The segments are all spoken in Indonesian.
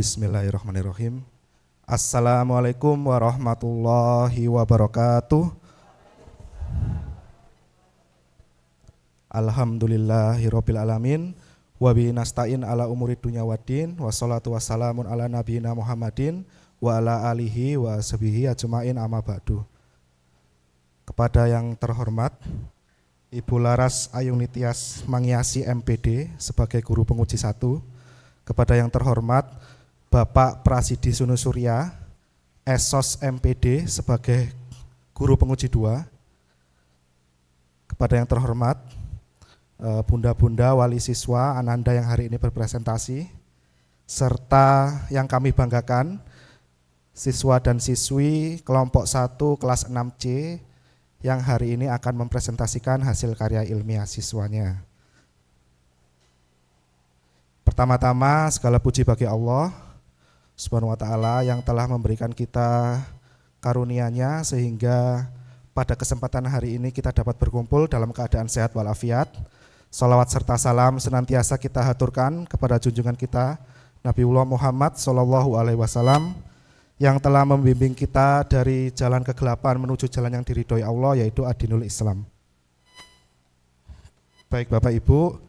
Bismillahirrahmanirrahim. Assalamualaikum warahmatullahi wabarakatuh. Alhamdulillahirabbil alamin wa bihi nasta'in ala umuri dunya waddin wassalatu wassalamun ala nabiyina Muhammadin wa ala alihi wa sahbihi ajmain amma ba'du. Kepada yang terhormat Ibu Laras Ayung Nitias Mangyasi MPD sebagai guru penguji 1, kepada yang terhormat Bapak Prasidi Sunusurya Esos MPD sebagai guru penguji 2, kepada yang terhormat Bunda-bunda wali siswa Ananda yang hari ini berpresentasi, serta yang kami banggakan siswa dan siswi kelompok 1 kelas 6C yang hari ini akan mempresentasikan hasil karya ilmiah siswanya. Pertama-tama segala puji bagi Allah Subhanahu wa ta'ala yang telah memberikan kita karunia-Nya sehingga pada kesempatan hari ini kita dapat berkumpul dalam keadaan sehat walafiat. Salawat serta salam senantiasa kita haturkan kepada junjungan kita Nabiullah Muhammad sallallahu alaihi wasallam yang telah membimbing kita dari jalan kegelapan menuju jalan yang diridhoi Allah, yaitu Adinul Islam. Baik Bapak Ibu,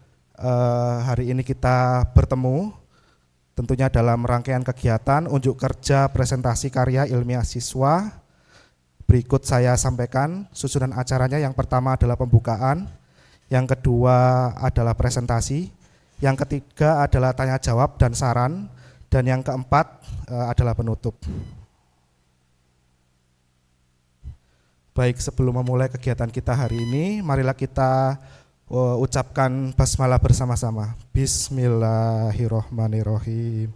hari ini kita bertemu tentunya dalam rangkaian kegiatan unjuk kerja presentasi karya ilmiah siswa. Berikut saya sampaikan susunan acaranya. Yang pertama adalah pembukaan, yang kedua adalah presentasi, yang ketiga adalah tanya jawab dan saran, dan yang keempat adalah penutup. Baik, sebelum memulai kegiatan kita hari ini, marilah kita ucapkan basmalah bersama-sama. Bismillahirrahmanirrahim.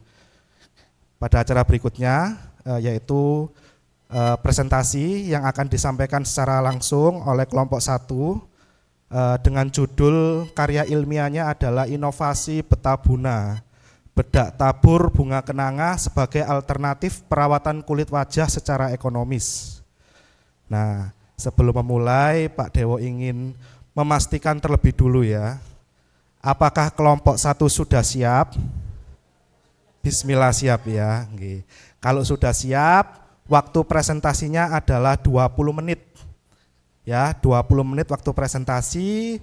Pada acara berikutnya yaitu presentasi yang akan disampaikan secara langsung oleh kelompok 1 dengan judul karya ilmiahnya adalah Inovasi Betabuna, Bedak Tabur Bunga Kenanga sebagai alternatif perawatan kulit wajah secara ekonomis. Nah, sebelum memulai Pak Dewo ingin memastikan terlebih dulu ya, apakah kelompok 1 sudah siap? Bismillah, siap ya. Kalau sudah siap, waktu presentasinya adalah 20 menit. Ya, 20 menit waktu presentasi.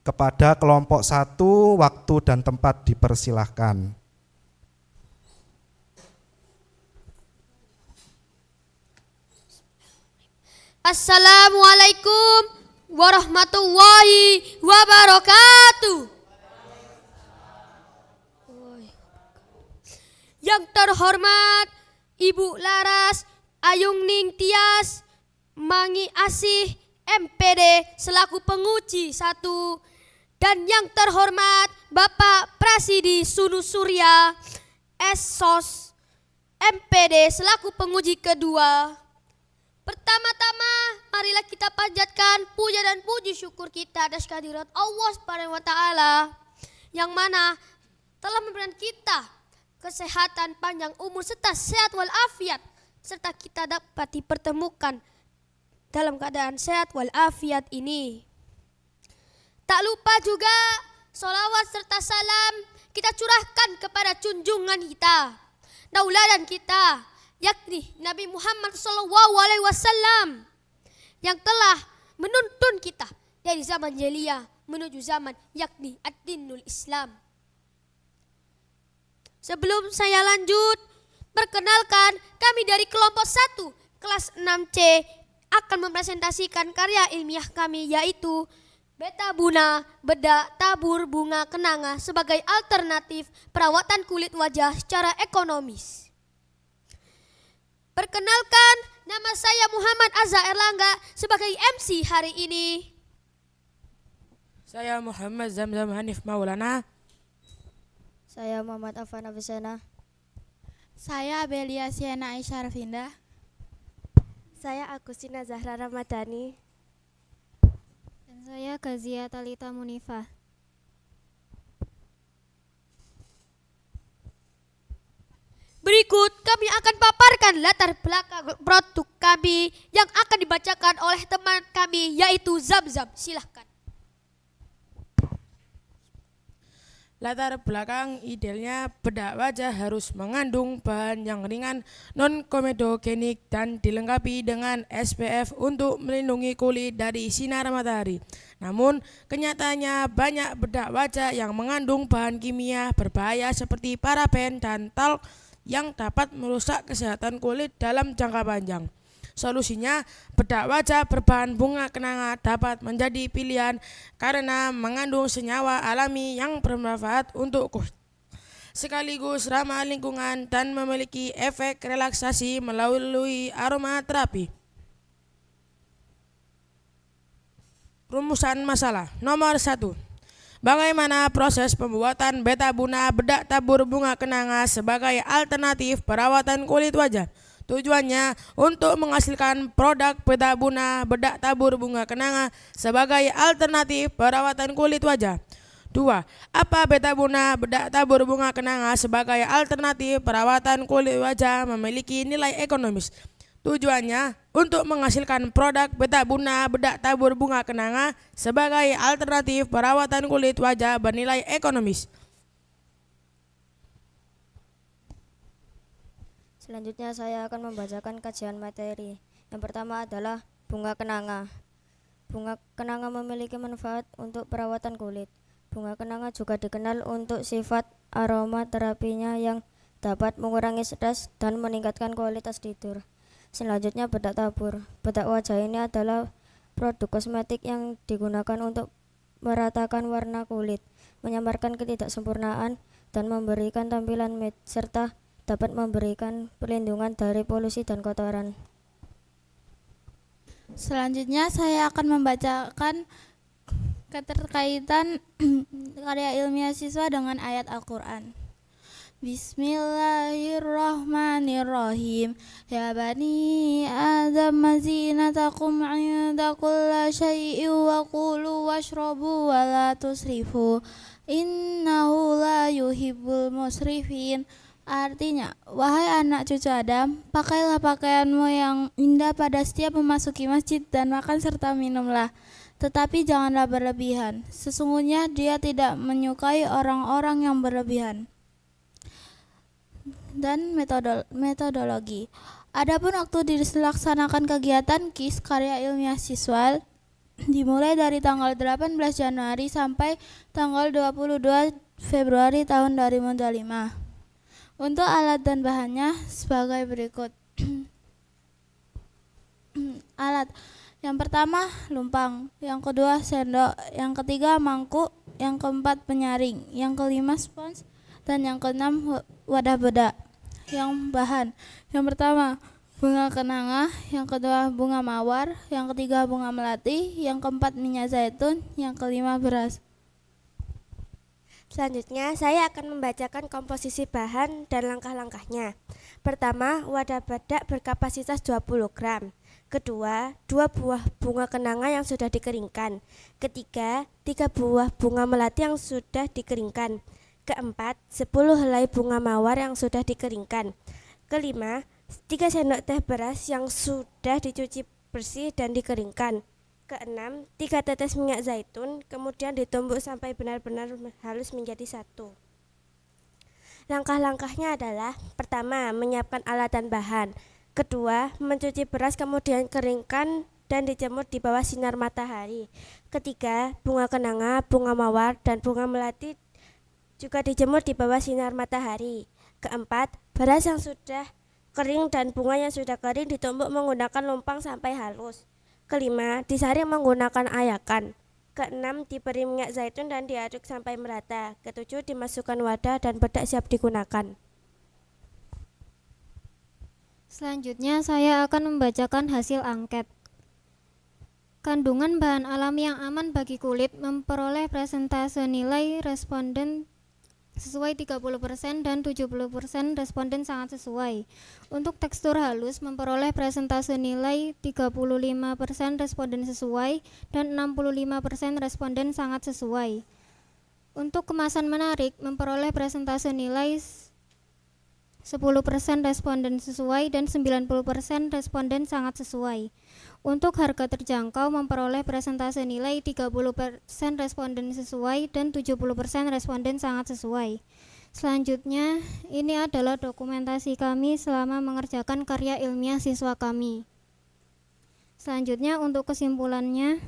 Kepada kelompok 1, waktu dan tempat dipersilahkan. Assalamualaikum warahmatullahi wabarakatuh. Yang terhormat Ibu Laras Ayung Ningtyas Mangyasi MPD selaku penguji 1, dan yang terhormat Bapak Prasidi Sunusurya Esos MPD selaku penguji kedua. Pertama-tama marilah kita panjatkan puja dan puji syukur kita atas kehadirat Allah Subhanahu wa ta'ala yang mana telah memberikan kita kesehatan, panjang umur serta sehat walafiat, serta kita dapat dipertemukan dalam keadaan sehat walafiat ini. Tak lupa juga sholawat serta salam kita curahkan kepada junjungan kita, tauladan kita, yakni Nabi Muhammad SAW yang telah menuntun kita dari zaman jahiliyah menuju zaman yakni ad-dinul Islam. Sebelum saya lanjut, perkenalkan kami dari kelompok 1 kelas 6C akan mempresentasikan karya ilmiah kami, yaitu Betabuna, Bedak Tabur Bunga Kenanga sebagai alternatif perawatan kulit wajah secara ekonomis. Perkenalkan, nama saya Muhammad Azza Erlangga sebagai MC hari ini. Saya Muhammad Zamzam Hanif Maulana. Saya Muhammad Afan Abisena. Saya Abelia Siena Aisyah Rafinda. Saya Agustina Zahra Ramadhani. Dan saya Gazia Talita Munifah. Berikut kami akan paparkan latar belakang produk kami yang akan dibacakan oleh teman kami, yaitu Zamzam. Silahkan. Latar belakang idealnya bedak wajah harus mengandung bahan yang ringan, non-komedogenik dan dilengkapi dengan SPF untuk melindungi kulit dari sinar matahari. Namun, kenyataannya banyak bedak wajah yang mengandung bahan kimia berbahaya seperti paraben dan talc yang dapat merusak kesehatan kulit dalam jangka panjang. Solusinya, bedak wajah berbahan bunga kenanga dapat menjadi pilihan karena mengandung senyawa alami yang bermanfaat untuk kulit, sekaligus ramah lingkungan dan memiliki efek relaksasi melalui aromaterapi. Rumusan masalah nomor 1. Bagaimana proses pembuatan betabuna bedak tabur bunga kenanga sebagai alternatif perawatan kulit wajah? Tujuannya untuk menghasilkan produk betabuna bedak tabur bunga kenanga sebagai alternatif perawatan kulit wajah. 2. Apa betabuna bedak tabur bunga kenanga sebagai alternatif perawatan kulit wajah memiliki nilai ekonomis? Tujuannya untuk menghasilkan produk betabuna bedak tabur bunga kenanga sebagai alternatif perawatan kulit wajah bernilai ekonomis. Selanjutnya saya akan membacakan kajian materi. Yang pertama adalah bunga kenanga. Bunga kenanga memiliki manfaat untuk perawatan kulit. Bunga kenanga juga dikenal untuk sifat aromaterapinya yang dapat mengurangi stres dan meningkatkan kualitas tidur. Selanjutnya bedak tabur. Bedak wajah ini adalah produk kosmetik yang digunakan untuk meratakan warna kulit, menyamarkan ketidaksempurnaan, dan memberikan tampilan matte, serta dapat memberikan perlindungan dari polusi dan kotoran. Selanjutnya saya akan membacakan keterkaitan karya ilmiah siswa dengan ayat Al-Quran. Bismillahirrahmanirrahim. Ya bani Adam zinatakum 'inda kulli syai'in wa kulu washrabu wa la tusrifu innahu la yuhibbul musrifin. Artinya, wahai anak cucu Adam, pakailah pakaianmu yang indah pada setiap memasuki masjid dan makan serta minumlah. Tetapi janganlah berlebihan. Sesungguhnya dia tidak menyukai orang-orang yang berlebihan. Dan metodologi. Adapun waktu dilaksanakan kegiatan KIS karya ilmiah siswa dimulai dari tanggal 18 Januari sampai tanggal 22 Februari tahun 2025. Untuk alat dan bahannya sebagai berikut. Alat yang pertama lumpang, yang kedua sendok, yang ketiga mangkuk, yang keempat penyaring, yang kelima spons, dan yang keenam wadah bedak. Yang bahan yang pertama bunga kenanga, yang kedua bunga mawar, yang ketiga bunga melati, yang keempat minyak zaitun, yang kelima beras. Selanjutnya, saya akan membacakan komposisi bahan dan langkah-langkahnya. Pertama, wadah bedak berkapasitas 20 gram. Kedua, 2 buah bunga kenanga yang sudah dikeringkan. Ketiga, 3 buah bunga melati yang sudah dikeringkan. Keempat, 10 helai bunga mawar yang sudah dikeringkan. Kelima, 3 sendok teh beras yang sudah dicuci bersih dan dikeringkan. Keenam, 3 tetes minyak zaitun, kemudian ditumbuk sampai benar-benar halus menjadi satu. Langkah-langkahnya adalah: pertama, menyiapkan alat dan bahan. Kedua, mencuci beras kemudian keringkan dan dijemur di bawah sinar matahari. Ketiga, bunga kenanga, bunga mawar, dan bunga melati juga dijemur di bawah sinar matahari. Keempat, beras yang sudah kering dan bunga yang sudah kering ditumbuk menggunakan lumpang sampai halus. Kelima, disaring menggunakan ayakan. Keenam, diberi minyak zaitun dan diaduk sampai merata. Ketujuh, dimasukkan wadah dan bedak siap digunakan. Selanjutnya saya akan membacakan hasil angket. Kandungan bahan alami yang aman bagi kulit memperoleh persentase nilai responden sesuai 30% dan 70% responden sangat sesuai. Untuk tekstur halus memperoleh persentase nilai 35% responden sesuai dan 65% responden sangat sesuai. Untuk kemasan menarik memperoleh persentase nilai 10% responden sesuai, dan 90% responden sangat sesuai. Untuk harga terjangkau memperoleh presentase nilai 30% responden sesuai dan 70% responden sangat sesuai. Selanjutnya, ini adalah dokumentasi kami selama mengerjakan karya ilmiah siswa kami. Selanjutnya, untuk kesimpulannya,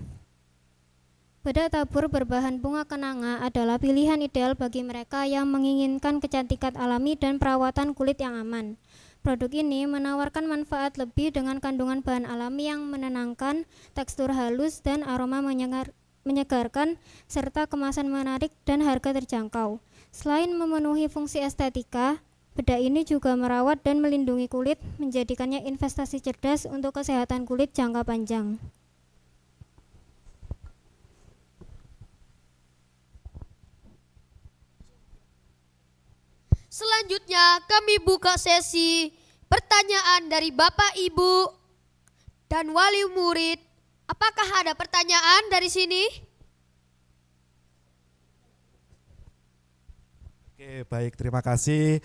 bedak tabur berbahan bunga kenanga adalah pilihan ideal bagi mereka yang menginginkan kecantikan alami dan perawatan kulit yang aman. Produk ini menawarkan manfaat lebih dengan kandungan bahan alami yang menenangkan, tekstur halus, dan aroma menyegarkan, serta kemasan menarik dan harga terjangkau. Selain memenuhi fungsi estetika, bedak ini juga merawat dan melindungi kulit, menjadikannya investasi cerdas untuk kesehatan kulit jangka panjang. Selanjutnya kami buka sesi pertanyaan dari Bapak, Ibu, dan wali murid. Apakah ada pertanyaan dari sini? Oke, baik, terima kasih.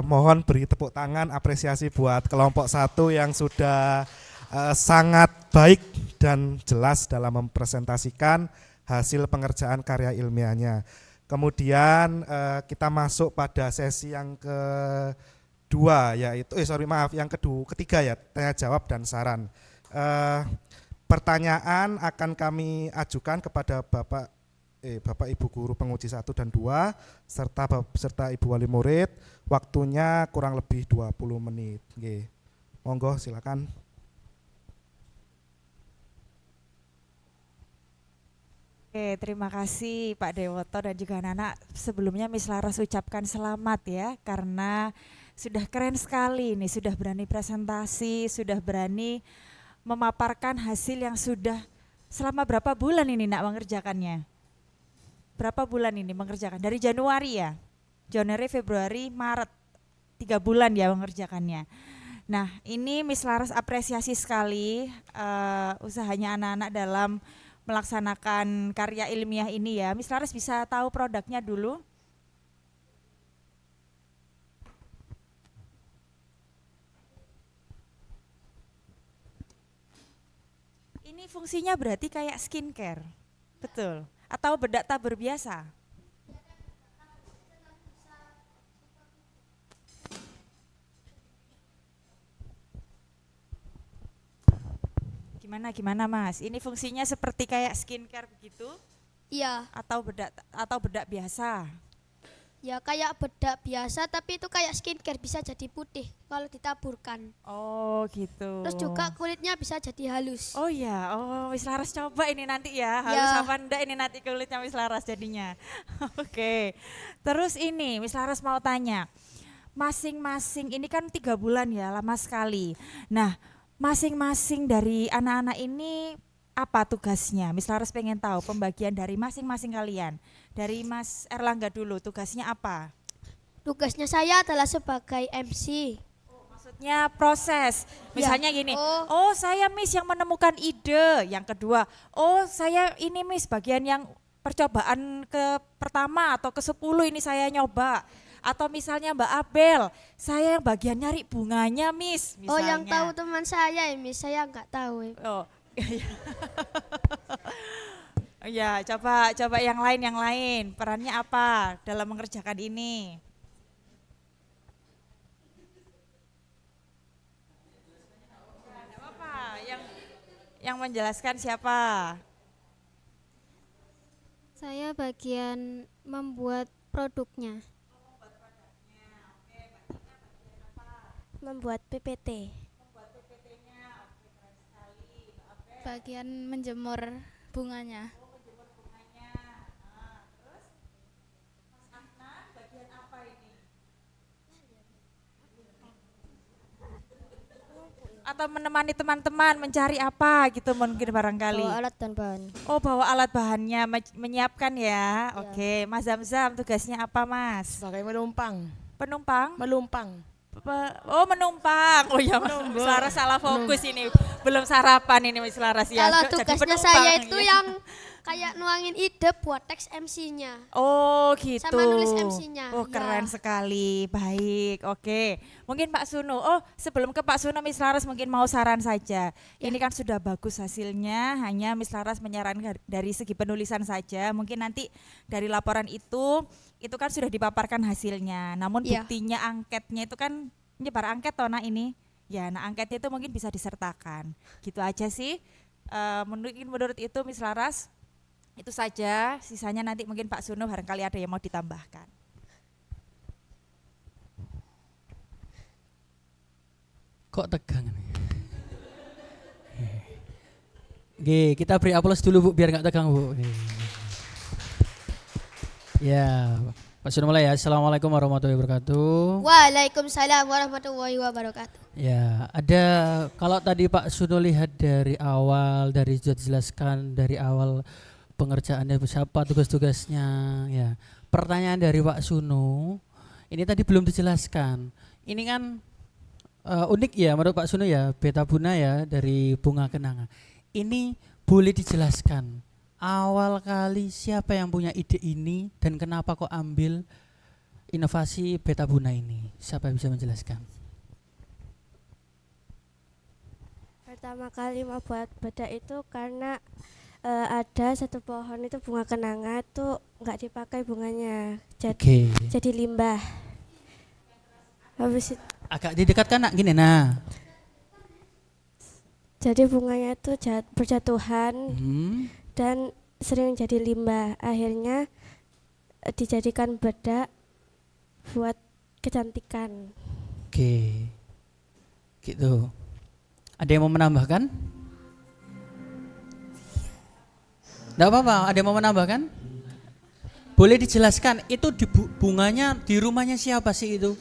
Mohon beri tepuk tangan apresiasi buat kelompok 1 yang sudah sangat baik dan jelas dalam mempresentasikan hasil pengerjaan karya ilmiahnya. Kemudian kita masuk pada sesi yang kedua, yaitu ketiga ya, tanya jawab dan saran. Pertanyaan akan kami ajukan kepada Bapak Ibu guru penguji 1 dan 2 serta Ibu wali murid. Waktunya kurang lebih 20 menit. Oke. Monggo silakan. Oke, terima kasih Pak Dewoto dan juga anak-anak. Sebelumnya Miss Laras ucapkan selamat ya, karena sudah keren sekali nih, sudah berani presentasi, sudah berani memaparkan hasil yang sudah selama berapa bulan ini nak mengerjakannya? Berapa bulan ini mengerjakan? Dari Januari ya? Januari, Februari, Maret, 3 bulan ya mengerjakannya. Nah ini Miss Laras apresiasi sekali usahanya anak-anak dalam melaksanakan karya ilmiah ini ya. Miss Laras bisa tahu produknya dulu? Ini fungsinya berarti kayak skincare, betul? Atau bedak tabur biasa? Gimana Mas? Ini fungsinya seperti kayak skincare begitu? Iya, Atau bedak biasa? ya kayak bedak biasa tapi itu kayak skincare, bisa jadi putih kalau ditaburkan. Oh gitu. Terus juga kulitnya bisa jadi halus. Oh ya, Miss Laras coba ini nanti ya, halus Ya. apa enggak ini nanti kulitnya Miss Laras jadinya. Oke, terus ini Miss Laras mau tanya, masing-masing ini kan 3 bulan ya, lama sekali. Nah, masing-masing dari anak-anak ini apa tugasnya? Miss Laras pengen tahu pembagian dari masing-masing kalian. Dari Mas Erlangga dulu, tugasnya apa? Tugasnya saya adalah sebagai MC. Maksudnya proses, misalnya gini, Oh. saya Miss yang menemukan ide, yang kedua, saya ini Miss bagian yang percobaan ke pertama atau ke 10 ini saya nyoba. Atau misalnya Mbak Abel, saya yang bagian nyari bunganya Miss, misalnya. Oh, yang tahu teman saya ya, Miss, saya nggak tahu. Oh, iya. Ya, coba yang lain, perannya apa dalam mengerjakan ini? Nggak apa-apa, yang menjelaskan siapa? Saya bagian membuat produknya. Membuat PPT. Bagian menjemur bunganya. Atau menemani teman-teman mencari apa gitu mungkin barangkali. Bawa alat dan bahan. Oh, bawa alat bahannya, menyiapkan ya. Oke, Mas Zamzam tugasnya apa Mas? Sebagai menumpang. Penumpang? Melumpang. Menumpang. Oh ya, Miss Laras salah fokus ini. Belum sarapan ini Miss Laras ya. Kalau Jadi tugasnya penumpang, saya itu ya. yang kayak nuangin ide buat teks MC-nya. Oh gitu. Sama nulis MC-nya, Oh ya. keren sekali, baik, oke. Mungkin Pak Sunu, oh sebelum ke Pak Sunu Miss Laras mungkin mau saran saja. Ini kan sudah bagus hasilnya, hanya Miss Laras menyarankan dari segi penulisan saja. Mungkin nanti dari laporan itu kan sudah dipaparkan hasilnya. Namun Iya. buktinya angketnya itu kan nyebar angket toh nah ini. Ya, nah angketnya itu mungkin bisa disertakan. Gitu aja sih. Menurut itu Miss Laras itu saja, sisanya nanti mungkin Pak Sunu barangkali ada yang mau ditambahkan. Kok tegang nih? Oke, kita beri aplaus dulu Bu biar nggak tegang Bu. Ya, Pak Sunu mulai ya. Assalamualaikum warahmatullahi wabarakatuh. Waalaikumsalam warahmatullahi wabarakatuh. Ya, ada kalau tadi Pak Sunu lihat dari awal, dari sudah dijelaskan dari awal pengerjaannya siapa tugas-tugasnya ya. Pertanyaan dari Pak Sunu ini tadi belum dijelaskan. Ini kan unik ya menurut Pak Sunu ya, beta buna ya dari bunga kenanga. Ini boleh dijelaskan awal kali siapa yang punya ide ini dan kenapa kok ambil inovasi beta buna ini? Siapa yang bisa menjelaskan? Pertama kali mau buat bedak itu karena ada satu pohon itu bunga kenanga tuh nggak dipakai bunganya, jadi limbah. Habis itu, Agak didekatkan nak gini nah. jadi bunganya tuh berjatuhan Hmm. dan sering jadi limbah. Akhirnya dijadikan bedak buat kecantikan. Oke. Gitu. Ada yang mau menambahkan? Enggak apa-apa, ada yang mau menambahkan? Boleh dijelaskan itu di bunganya di rumahnya siapa sih itu?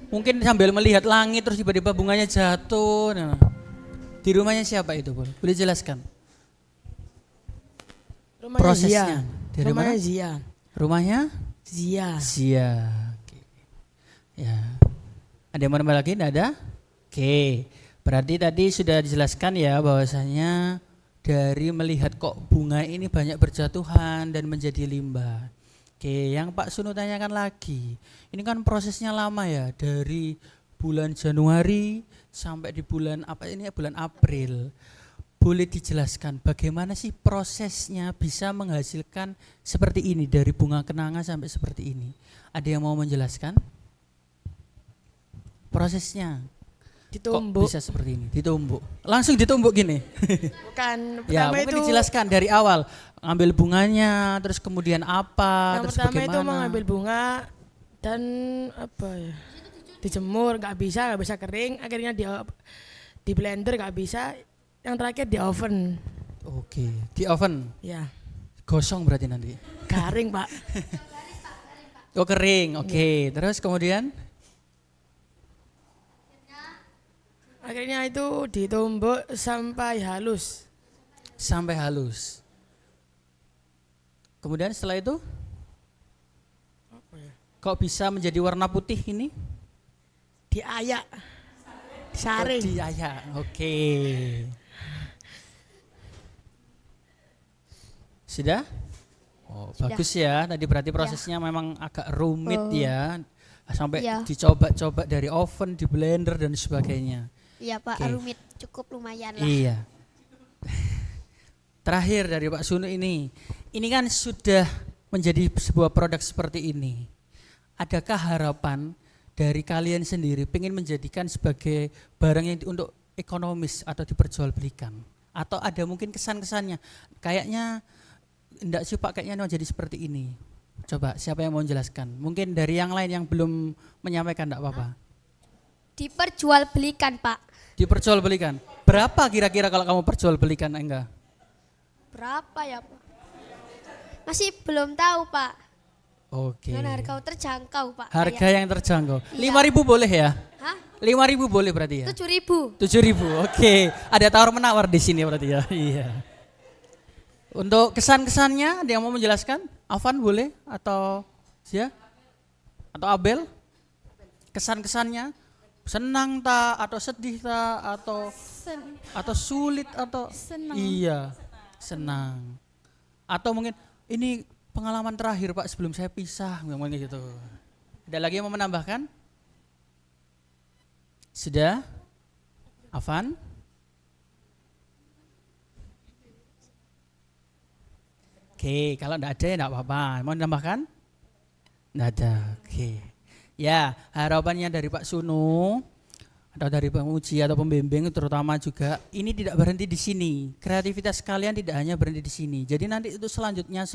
Mungkin sambil melihat langit terus tiba-tiba bunganya jatuh. Nah. Di rumahnya siapa itu? Boleh jelaskan? Rumahnya Prosesnya. Zia. Dari Rumahnya mana? Zia. Rumahnya? Zia. Zia. Oke. Ya. Ada yang mau nambah lagi? Nggak ada? Oke. Berarti tadi sudah dijelaskan ya bahwasanya dari melihat kok bunga ini banyak berjatuhan dan menjadi limbah. Oke, yang Pak Sunu tanyakan lagi. Ini kan prosesnya lama ya, dari bulan Januari sampai di bulan apa ini bulan April. Boleh dijelaskan bagaimana sih prosesnya bisa menghasilkan seperti ini dari bunga kenanga sampai seperti ini? Ada yang mau menjelaskan? Prosesnya Ditumbuk. kok bisa seperti ini? Ditumbuk. Langsung ditumbuk gini. Bukan, Ya, pertama mungkin itu dijelaskan dari awal. Ambil bunganya, terus kemudian apa, yang terus pertama bagaimana? itu mengambil bunga dan apa ya? Dijemur nggak bisa kering, akhirnya di blender nggak bisa. Yang terakhir di oven. Oke, di oven. Ya, Gosong berarti nanti. garing, Pak. Oh, kering. Oke, terus kemudian Akhirnya itu ditumbuk sampai halus. sampai halus. Kemudian setelah itu kok bisa menjadi warna putih ini? Diayak. Disaring. Diayak. Oke. Sudah? Oh, bagus ya. Tadi berarti prosesnya memang agak rumit ya. Sampai Iya. dicoba-coba dari oven, di blender dan sebagainya. Iya Pak, Oke. rumit, cukup lumayan lah. Iya. Terakhir dari Pak Sunu ini kan sudah menjadi sebuah produk seperti ini. Adakah harapan dari kalian sendiri pengen menjadikan sebagai barang yang untuk ekonomis atau diperjualbelikan? Atau ada mungkin kesan-kesannya? Kayaknya enggak sih Pak, kayaknya mau jadi seperti ini. Coba siapa yang mau menjelaskan? Mungkin dari yang lain yang belum menyampaikan enggak apa-apa. Diperjualbelikan Pak. Diperjualbelikan. Berapa kira-kira kalau kamu perjualbelikan enggak? Berapa ya Pak? Masih belum tahu Pak. Oke. Dan harga terjangkau Pak. Harga yang terjangkau. Iya. 5.000 boleh ya? Hah? 5.000 boleh berarti ya? 7.000. 7.000. Oke. Ada tawar menawar di sini berarti ya. Iya. Untuk kesan-kesannya ada yang mau menjelaskan? Afan boleh atau ya? Atau Abel? Kesan-kesannya senang tak atau sedih tak atau sulit atau Senang. iya, senang. Atau mungkin ini pengalaman terakhir Pak sebelum saya pisah, ngomongnya gitu. Ada lagi yang mau menambahkan? Sudah? Afan? Oke, kalau enggak ada ya enggak apa-apa. Mau menambahkan? Enggak ada. Oke. Ya, harapannya dari Pak Sunu atau dari penguji atau pembimbing terutama juga ini tidak berhenti di sini. Kreativitas kalian tidak hanya berhenti di sini. Jadi nanti itu selanjutnya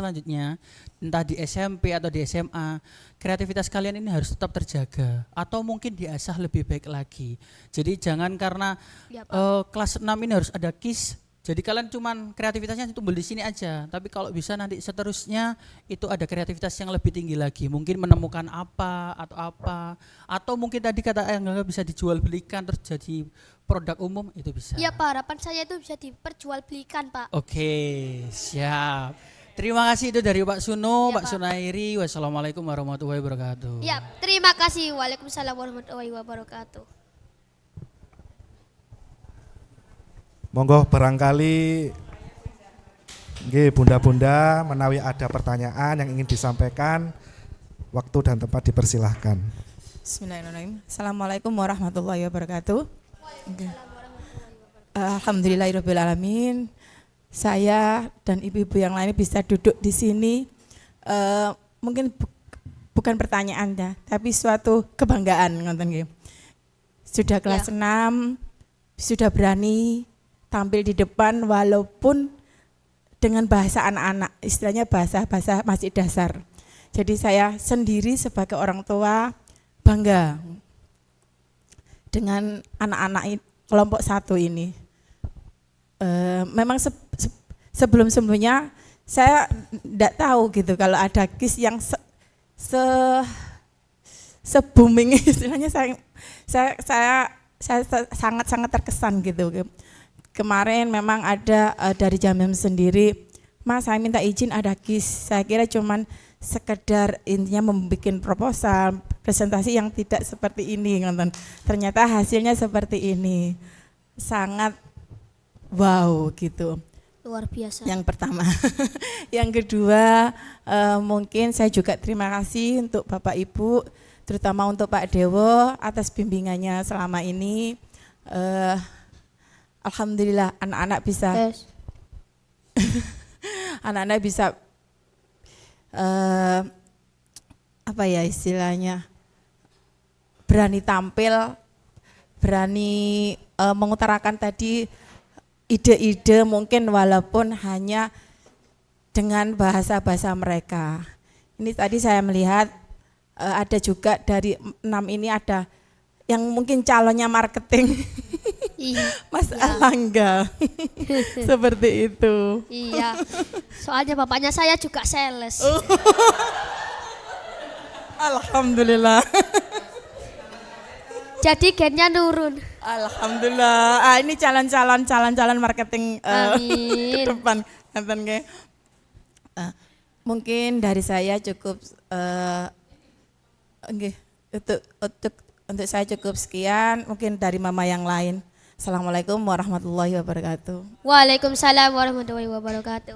entah di SMP atau di SMA, kreativitas kalian ini harus tetap terjaga atau mungkin diasah lebih baik lagi. Jadi jangan karena Ya, Pak. kelas 6 ini harus ada KIS. Jadi kalian cuman kreativitasnya tumbuh di sini aja, tapi kalau bisa nanti seterusnya itu ada kreativitas yang lebih tinggi lagi. Mungkin menemukan atau mungkin tadi kata Angga bisa dijual belikan terus jadi produk umum itu bisa. Iya Pak, harapan saya itu bisa diperjualbelikan Pak. Oke, siap. Terima kasih itu dari Pak Sunu, Iya, Pak Pak. Sunairi. Wassalamualaikum warahmatullahi wabarakatuh. Ya, terima kasih. Waalaikumsalam warahmatullahi wabarakatuh. Monggo barangkali nggih bunda-bunda menawi ada pertanyaan yang ingin disampaikan, waktu dan tempat dipersilahkan. Bismillahirrahmanirrahim. Assalamualaikum warahmatullahi wabarakatuh. Alhamdulillahirrahmanirrahim. Saya dan ibu-ibu yang lain bisa duduk di sini. Mungkin bukan pertanyaan ya, tapi suatu kebanggaan ngoten nggih. Sudah kelas 6, sudah berani tampil di depan walaupun dengan bahasa anak-anak, istilahnya bahasa masih dasar. Jadi saya sendiri sebagai orang tua bangga dengan anak-anak kelompok 1 ini. Memang sebelum-sebelumnya saya tidak tahu gitu kalau ada KIS yang se-booming istilahnya saya sangat terkesan gitu. Kemarin memang ada dari Jamim sendiri, Mas saya minta izin ada KIS. Saya kira cuman sekedar intinya membuat proposal, presentasi yang tidak seperti ini. Ternyata hasilnya seperti ini. Sangat wow gitu. Luar biasa. Yang pertama. Yang kedua mungkin saya juga terima kasih untuk Bapak Ibu, terutama untuk Pak Dewo atas bimbingannya selama ini. Alhamdulillah anak-anak bisa anak-anak bisa apa ya istilahnya, berani tampil, berani mengutarakan tadi ide-ide mungkin walaupun hanya dengan bahasa-bahasa mereka. Ini tadi saya melihat ada juga dari 6 ini ada yang mungkin calonnya marketing. Iya. Mas Alangga. Seperti itu. Iya. Soalnya bapaknya saya juga sales. Alhamdulillah. Jadi gennya nurun. Alhamdulillah. Ini calon-calon marketing Amin. ke depan. Mungkin dari saya cukup untuk saya cukup sekian, mungkin dari mama yang lain. Assalamualaikum warahmatullahi wabarakatuh. Waalaikumsalam warahmatullahi wabarakatuh.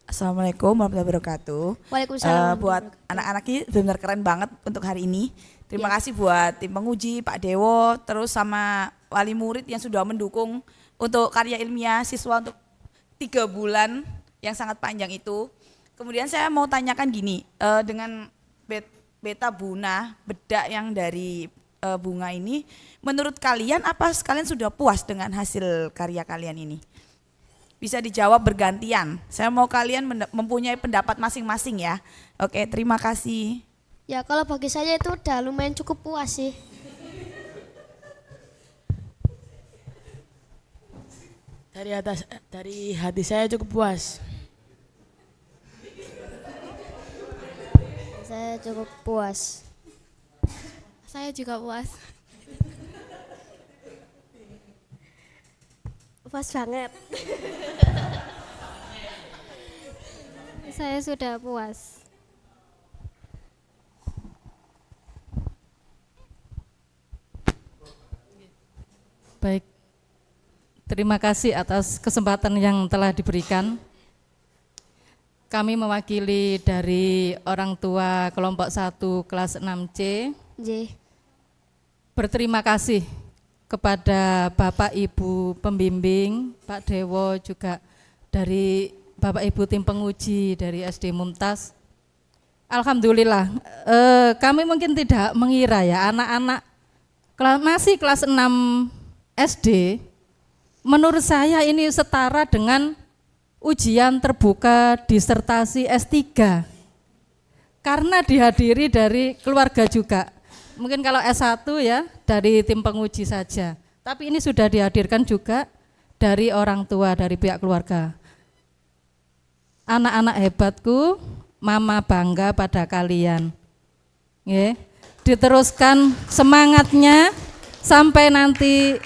Assalamualaikum warahmatullahi wabarakatuh. Waalaikumsalam. Buat anak-anak ini benar-benar keren banget untuk hari ini. Terima kasih buat tim penguji, Pak Dewo, terus sama wali murid yang sudah mendukung untuk karya ilmiah siswa untuk 3 bulan yang sangat panjang itu. Kemudian saya mau tanyakan gini, dengan beta Buna, bedak yang dari bunga ini, menurut kalian apa kalian sudah puas dengan hasil karya kalian ini? Bisa dijawab bergantian. Saya mau kalian mempunyai pendapat masing-masing ya. Oke, terima kasih. Ya kalau bagi saya itu udah lumayan cukup puas sih. Dari hati saya cukup puas. Saya cukup puas. Saya juga puas. Puas banget. Saya sudah puas. Baik, terima kasih atas kesempatan yang telah diberikan. kami mewakili dari orang tua kelompok 1 kelas 6C J. berterima kasih kepada Bapak Ibu pembimbing, Pak Dewo, juga dari Bapak Ibu tim penguji dari SD Mumtaz. Alhamdulillah, kami mungkin tidak mengira ya anak-anak masih kelas 6 SD, menurut saya ini setara dengan ujian terbuka disertasi S3 karena dihadiri dari keluarga juga. Mungkin kalau S1 ya dari tim penguji saja, tapi ini sudah dihadirkan juga dari orang tua, dari pihak keluarga. Anak-anak hebatku, mama bangga pada kalian. Diteruskan semangatnya sampai nanti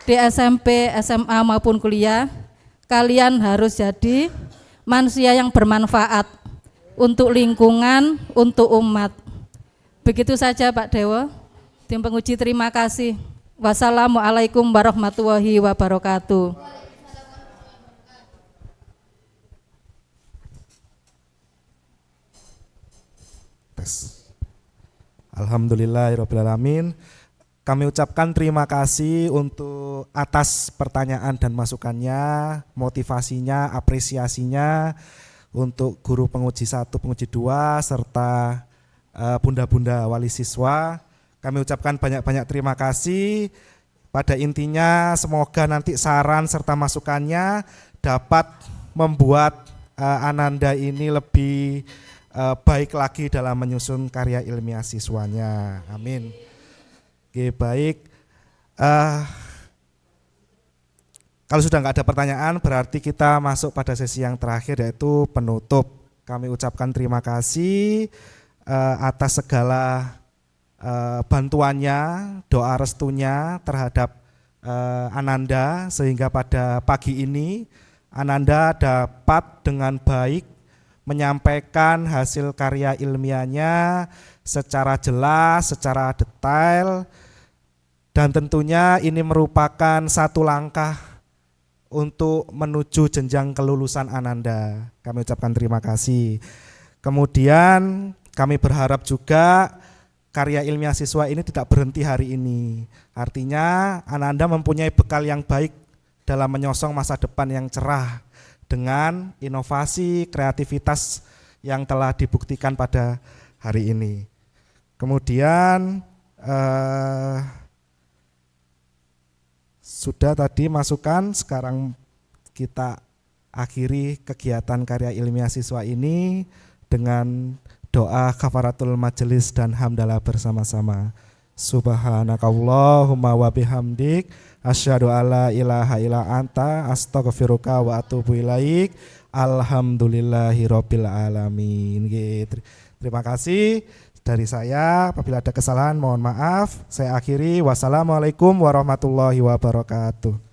di SMP, SMA maupun kuliah, kalian harus jadi manusia yang bermanfaat untuk lingkungan, untuk umat. Begitu saja Pak Dewo, tim penguji terima kasih. Wassalamualaikum warahmatullahi wabarakatuh. Alhamdulillahirrahmanirrahim. Kami ucapkan terima kasih untuk atas pertanyaan dan masukannya, motivasinya, apresiasinya untuk guru penguji 1, penguji 2, serta bunda-bunda wali siswa. Kami ucapkan banyak-banyak terima kasih. Pada intinya semoga nanti saran serta masukannya dapat membuat Ananda ini lebih baik lagi dalam menyusun karya ilmiah siswanya. Amin. Oke, baik. Kalau sudah nggak ada pertanyaan, berarti kita masuk pada sesi yang terakhir, yaitu penutup. Kami ucapkan terima kasih atas segala bantuannya, doa restunya terhadap Ananda, sehingga pada pagi ini Ananda dapat dengan baik menyampaikan hasil karya ilmiahnya secara jelas, secara detail, dan tentunya ini merupakan satu langkah untuk menuju jenjang kelulusan Ananda. Kami ucapkan terima kasih. Kemudian kami berharap juga karya ilmiah siswa ini tidak berhenti hari ini. Artinya Ananda mempunyai bekal yang baik dalam menyosong masa depan yang cerah dengan inovasi, kreativitas yang telah dibuktikan pada hari ini. Kemudian sudah tadi masukan, sekarang kita akhiri kegiatan karya ilmiah siswa ini dengan doa kafaratul majelis dan hamdalah bersama-sama. Subhanakallahumma wa bihamdik asyhadu alla ilaha illa anta astaghfiruka wa atubu ilaik. Alhamdulillahirabbil alamin. Terima kasih dari saya. Apabila ada kesalahan mohon maaf. Saya akhiri. Wassalamualaikum warahmatullahi wabarakatuh.